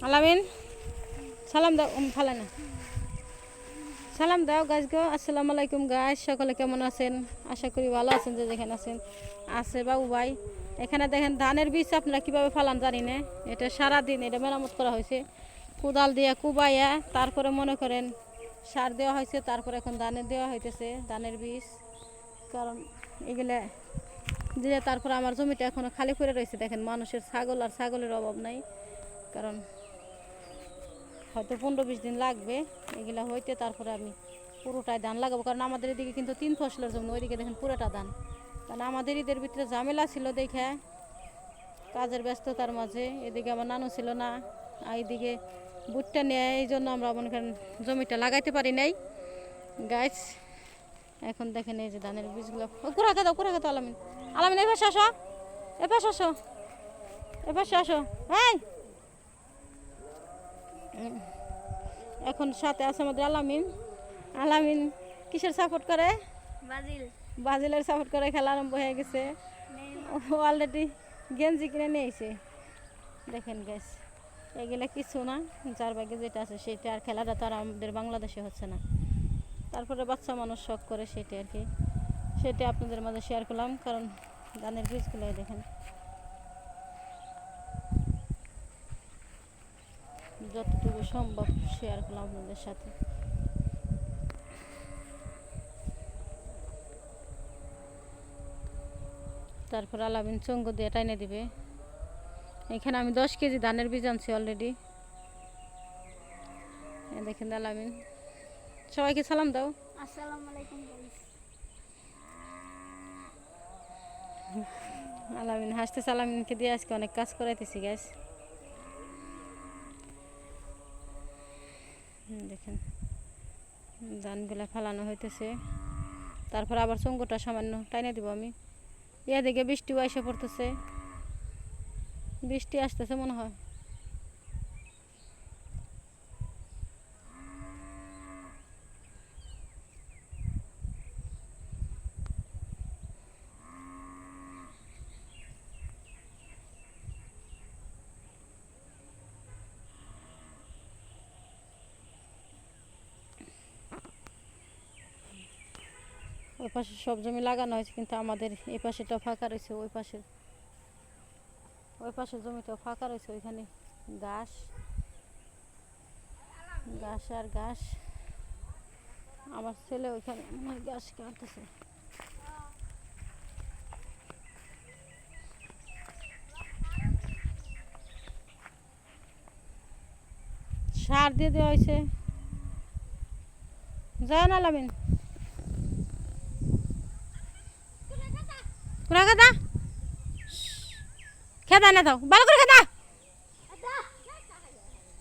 আলামিন সালাম দাও ফালা না সালাম দাও গাছ গো। আসসালামু আলাইকুম গাছ, সকলে কেমন আছেন? আশা করি ভালো আছেন যে যেখানে আছেন। আছে বাবু ভাই, এখানে দেখেন ধানের বীজ আপনারা কীভাবে ফালান জানি না। এটা সারাদিন এটা মেরামত করা হয়েছে, কোদাল দিয়ে কুবাইয়া তারপরে মনে করেন সার দেওয়া হয়েছে, তারপরে এখন ধানের দেওয়া হইতেছে ধানের বীজ। কারণ এগুলা দিয়ে তারপরে আমার জমিটা এখনও খালি করে রয়েছে। দেখেন মানুষের ছাগল আর ছাগলের অভাব নাই, কারণ হয়তো 15-20 দিন লাগবে এগুলা হইতে। তারপরে আমি পুরোটাই ধান লাগাবো, কারণ আমাদের এদিকে কিন্তু 3 ফসলের জমি, ওইদিকে দেখেন পুরোটা ধান। কারণ আমাদের ঈদের ভিতরে ঝামেলা ছিল দেখে কাজের ব্যস্ততার মাঝে, এদিকে আমার নানু ছিল না, আর এইদিকে বুটটা নেয়, এই জন্য আমরা মনে করেন জমিটা লাগাইতে পারি নাই গাছ। এখন দেখেন এই যে ধানের বীজগুলো কুড়া খেতে আলামিন আলামিন এ পাশে আসো, এ পাশে আসো, এ পাশে আসো। হ্যাঁ, এখন সাথে আছে আমাদের আলামিন। আলামিন কিসের সাপোর্ট করে? ব্রাজিলের সাপোর্ট করে। খেলা আরম্ভ হয়ে গেছে, ও অলরেডি গেঞ্জি কিনে নিয়েছে। দেখেন গ্যাস এগুলো কিছু না, যার ভাগে যেটা আছে সেটা। আর খেলাটা তো আর আমাদের বাংলাদেশে হচ্ছে না, তারপরে বাচ্চা মানুষ শখ করে সেটা আর কি। সেটা আপনাদের মাঝে শেয়ার করলাম, কারণ ধানের বীজগুলো দেখেন যতটুকু সম্ভব শেয়ার করলাম আপনাদের সাথে। তারপর আলামিন চঙ্গু দিয়ে টাইনে দিবে। এখানে আমি 10 কেজি ধানের বীজ আনছি অলরেডি। দেখেন আলামিন, সবাইকে সালাম দাও। আসসালামু আলাইকুম গাইস। আলামিন হাসতেছে, আলামিনকে দিয়ে আজকে অনেক কাজ করাইতেছি গ্যাস। দেখেন ধানগুলা ফালানো হইতেছে, তারপর আবার চঙ্গুটা সামান্য টাইনে দিব আমি। এদিকে বৃষ্টিও এসে পড়তেছে, বৃষ্টি আসতেছে মনে হয়। ওই পাশে সব জমি লাগানো হয়েছে, কিন্তু আমাদের এই পাশেটা ফাঁকা রয়েছে। ওই পাশের জমিটাও ফাঁকা রয়েছে, ওইখানে ঘাস ঘাস আর ঘাস। আমার ছেলে ওইখানে ঘাস কাটতেছে। সার দিয়ে দেওয়া হয়েছে। যায় না আলামিন কুড়া খাতা খেদা না দাও, ভালো করে খেদা।